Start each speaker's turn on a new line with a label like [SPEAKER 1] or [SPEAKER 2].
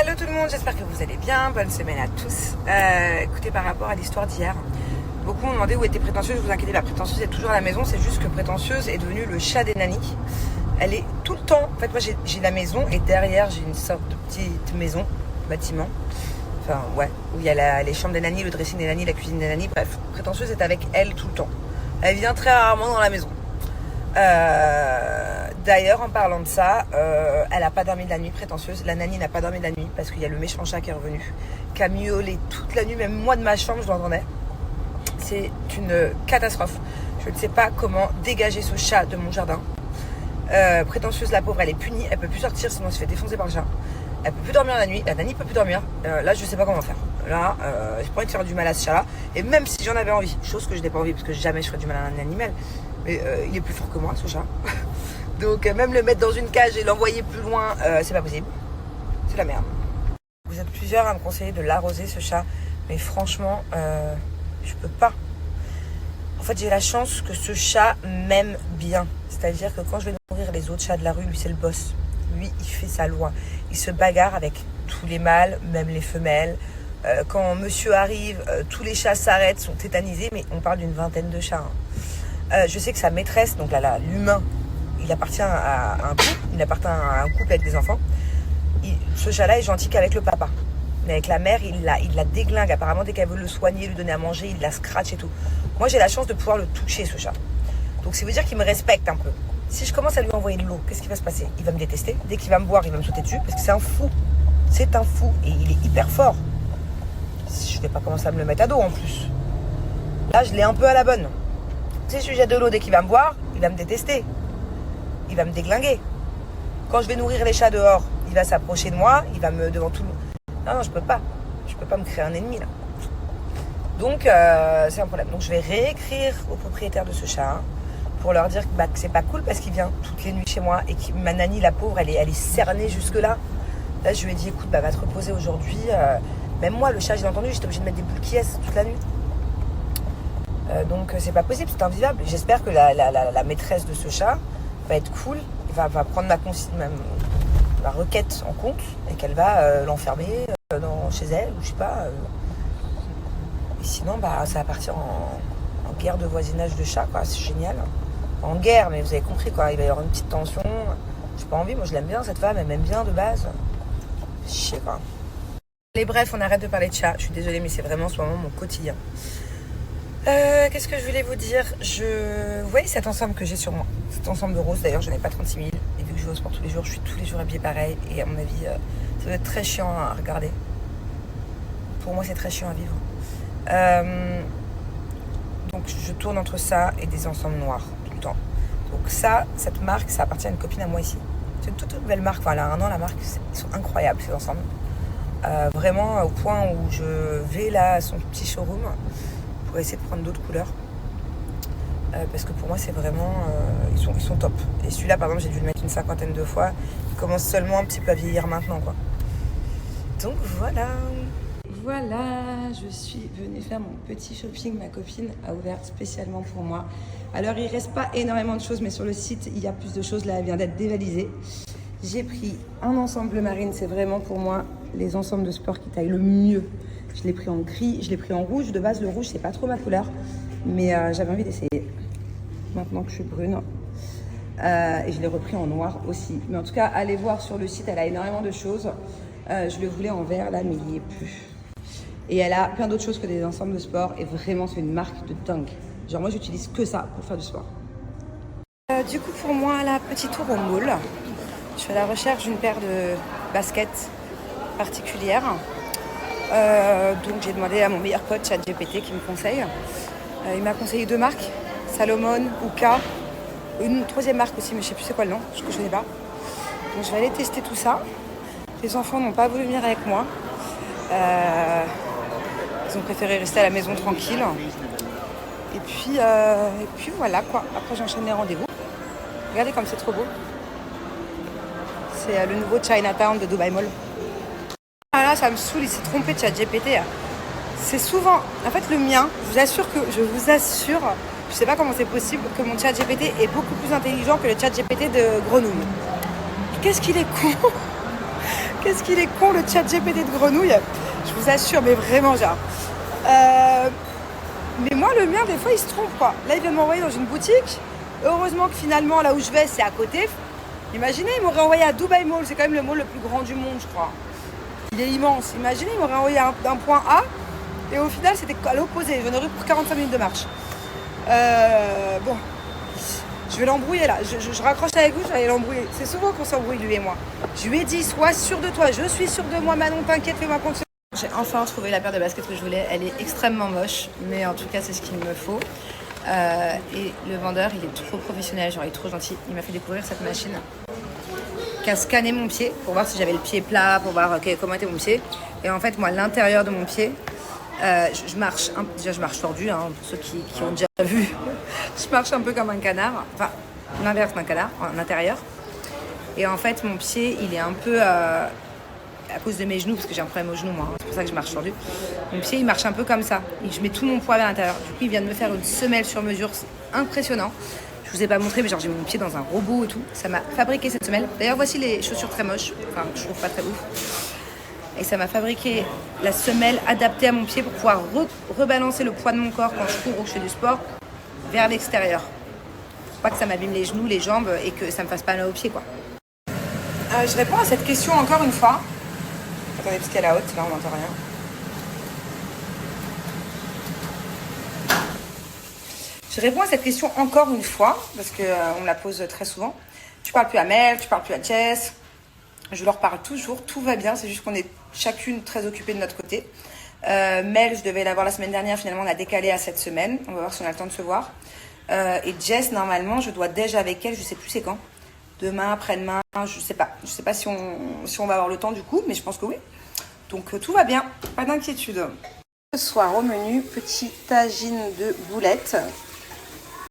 [SPEAKER 1] Hello tout le monde, j'espère que vous allez bien, bonne semaine à tous. Écoutez, par rapport à l'histoire d'hier, beaucoup m'ont demandé où était Prétentieuse. Vous inquiétez pas, Prétentieuse est toujours à la maison, c'est juste que Prétentieuse est devenue le chat des nannies. Elle est tout le temps, en fait moi j'ai la maison et derrière j'ai une sorte de petite maison, bâtiment, enfin ouais, où il y a les chambres des nannies, le dressing des nannies, la cuisine des nannies, bref, Prétentieuse est avec elle tout le temps. Elle vient très rarement dans la maison. D'ailleurs, en parlant de ça, elle n'a pas dormi de la nuit, Prétentieuse. La nanny n'a pas dormi de la nuit parce qu'il y a le méchant chat qui est revenu, qui a miaulé toute la nuit. Même moi de ma chambre, je l'entendais. C'est une catastrophe. Je ne sais pas comment dégager ce chat de mon jardin. Prétentieuse, la pauvre, elle est punie. Elle peut plus sortir, sinon elle se fait défoncer par le chat. Elle peut plus dormir la nuit. La nanny peut plus dormir. Là, je sais pas comment faire. Là, j'ai pas envie de faire du mal à ce chat-là. Et même si j'en avais envie, chose que je n'ai pas envie parce que jamais je ferais du mal à un animal. Mais il est plus fort que moi, ce chat. Donc même le mettre dans une cage et l'envoyer plus loin, c'est pas possible. C'est la merde. Vous êtes plusieurs à me conseiller de l'arroser, ce chat. Mais franchement, je peux pas. En fait, j'ai la chance que ce chat m'aime bien. C'est-à-dire que quand je vais nourrir les autres chats de la rue, lui, c'est le boss. Lui, il fait sa loi. Il se bagarre avec tous les mâles, même les femelles. Quand monsieur arrive, tous les chats s'arrêtent, sont tétanisés. Mais on parle d'une vingtaine de chats. Je sais que sa maîtresse, donc là, l'humain, il appartient à un couple, avec des enfants. Ce chat-là est gentil qu'avec le papa. Mais avec la mère, il la déglingue. Apparemment, dès qu'elle veut le soigner, lui donner à manger, il la scratch et tout. Moi, j'ai la chance de pouvoir le toucher, ce chat. Donc, ça veut dire qu'il me respecte un peu. Si je commence à lui envoyer de l'eau, qu'est-ce qui va se passer? Il va me détester. Dès qu'il va me voir, il va me sauter dessus parce que c'est un fou. C'est un fou et il est hyper fort. Je vais pas commencer à me le mettre à dos en plus. Là, je l'ai un peu à la bonne. Si je lui jette de l'eau dès qu'il va me voir, il va me détester. Il va me déglinguer. Quand je vais nourrir les chats dehors, il va s'approcher de moi, il va me devant tout le monde. Non, je peux pas. Je peux pas me créer un ennemi là. Donc c'est un problème. Donc je vais réécrire aux propriétaires de ce chat pour leur dire que c'est pas cool parce qu'il vient toutes les nuits chez moi et que ma nanny, la pauvre, elle est cernée jusque là. Là je lui ai dit écoute, va te reposer aujourd'hui. Même moi, le chat, j'ai entendu, j'étais obligée de mettre des boules qui toute la nuit. Donc c'est pas possible, c'est invivable. J'espère que la maîtresse de ce chat va être cool, va prendre ma requête en compte et qu'elle va l'enfermer chez elle ou je sais pas. Et sinon ça va partir en guerre de voisinage de chats, quoi. C'est génial. En guerre, mais vous avez compris quoi, il va y avoir une petite tension. J'ai pas envie, moi je l'aime bien cette femme, elle m'aime bien de base. Je sais pas. Allez bref, on arrête de parler de chat. Je suis désolée mais c'est vraiment en ce moment mon quotidien. Qu'est-ce que je voulais vous dire? Vous voyez cet ensemble que j'ai sur moi? Cet ensemble de rose, d'ailleurs, j'en ai pas 36 000. Et vu que je vais au sport tous les jours, je suis tous les jours habillée pareil. Et à mon avis, ça doit être très chiant à regarder. Pour moi, c'est très chiant à vivre. Donc, je tourne entre ça et des ensembles noirs tout le temps. Donc cette marque, ça appartient à une copine à moi ici. C'est une toute belle marque. Enfin, elle a 1 an, la marque. Ils sont incroyables, ces ensembles. Vraiment, au point où je vais là à son petit showroom pour essayer de prendre d'autres couleurs parce que pour moi c'est vraiment ils sont top. Et celui-là par exemple j'ai dû le mettre une 50aine de fois, il commence seulement un petit peu à vieillir maintenant quoi. Donc voilà, je suis venue faire mon petit shopping. Ma copine a ouvert spécialement pour moi. Alors il reste pas énormément de choses mais sur le site il y a plus de choses. Là elle vient d'être dévalisée. J'ai pris un ensemble bleu marine, c'est vraiment pour moi les ensembles de sport qui taillent le mieux. Je l'ai pris en gris, je l'ai pris en rouge. De base, le rouge, c'est pas trop ma couleur. Mais j'avais envie d'essayer. Maintenant que je suis brune. Et je l'ai repris en noir aussi. Mais en tout cas, allez voir sur le site, elle a énormément de choses. Je le voulais en vert, là, mais il n'y est plus. Et elle a plein d'autres choses que des ensembles de sport. Et vraiment, c'est une marque de dingue. Genre, moi, j'utilise que ça pour faire du sport. Du coup, pour moi, la petite tour au mall. Je fais la recherche d'une paire de baskets particulières. Donc j'ai demandé à mon meilleur pote ChatGPT qui me conseille. Il m'a conseillé 2 marques, Salomon ou K. Une 3e marque aussi, mais je sais plus c'est quoi le nom, que je connais pas. Donc je vais aller tester tout ça. Les enfants n'ont pas voulu venir avec moi. Ils ont préféré rester à la maison tranquille. Et puis voilà quoi. Après j'enchaîne les rendez-vous. Regardez comme c'est trop beau. C'est le nouveau Chinatown de Dubai Mall. Ah là, ça me saoule, il s'est trompé de ChatGPT. C'est souvent, en fait, le mien, je vous assure, je sais pas comment c'est possible que mon ChatGPT est beaucoup plus intelligent que le ChatGPT de Grenouille. Qu'est-ce qu'il est con! Qu'est-ce qu'il est con, le chat GPT de grenouille. Je vous assure, mais vraiment, genre. Mais moi, le mien, des fois, il se trompe, quoi. Là, il vient de m'envoyer dans une boutique. Heureusement que finalement, là où je vais, c'est à côté. Imaginez, il m'aurait envoyé à Dubai Mall. C'est quand même le mall le plus grand du monde, je crois. Il est immense. Imaginez, il m'aurait envoyé d'un point A. Et au final, c'était à l'opposé. J'en aurais pour 45 minutes de marche. Bon. Je vais l'embrouiller là, je raccroche avec vous, je vais aller l'embrouiller. C'est souvent qu'on s'embrouille lui et moi. Je lui ai dit, sois sûr de toi, je suis sûre de moi, Manon, t'inquiète, fais-moi confiance. J'ai enfin trouvé la paire de baskets que je voulais, elle est extrêmement moche, mais en tout cas c'est ce qu'il me faut. Et le vendeur, il est trop professionnel, genre il est trop gentil. Il m'a fait découvrir cette machine qui a scanné mon pied pour voir si j'avais le pied plat, pour voir comment était mon pied. Et en fait, moi, l'intérieur de mon pied, je marche, déjà je marche tordu, hein, pour ceux qui ont déjà vu. Je marche un peu comme un canard, enfin l'inverse d'un canard, en intérieur. Et en fait, mon pied, il est un peu, à cause de mes genoux, parce que j'ai un problème aux genoux, moi, hein, c'est pour ça que je marche tordu. Mon pied, il marche un peu comme ça. Et je mets tout mon poids à l'intérieur. Du coup, il vient de me faire une semelle sur mesure, c'est impressionnant. Je vous ai pas montré, mais genre j'ai mon pied dans un robot et tout. Ça m'a fabriqué cette semelle. D'ailleurs, voici les chaussures très moches, enfin, je trouve pas très ouf. Et ça m'a fabriqué la semelle adaptée à mon pied pour pouvoir rebalancer le poids de mon corps quand je cours ou que je fais du sport vers l'extérieur. Pour pas que ça m'abîme les genoux, les jambes et que ça me fasse pas mal aux pieds, quoi. Je réponds à cette question encore une fois. Attendez, parce qu'elle est haute, là on n'entend rien. Je réponds à cette question encore une fois, parce qu'on me la pose très souvent. Tu parles plus à Mel, tu parles plus à Jess. Je leur parle toujours, tout va bien, c'est juste qu'on est chacune très occupée de notre côté. Mel, je devais la voir la semaine dernière, finalement on a décalé à cette semaine. On va voir si on a le temps de se voir. Et Jess, normalement, je dois déjà avec elle, je sais plus c'est quand. Demain, après-demain, je sais pas. Je sais pas si on va avoir le temps du coup, mais je pense que oui. Donc tout va bien, pas d'inquiétude. Ce soir au menu, petit tagine de boulettes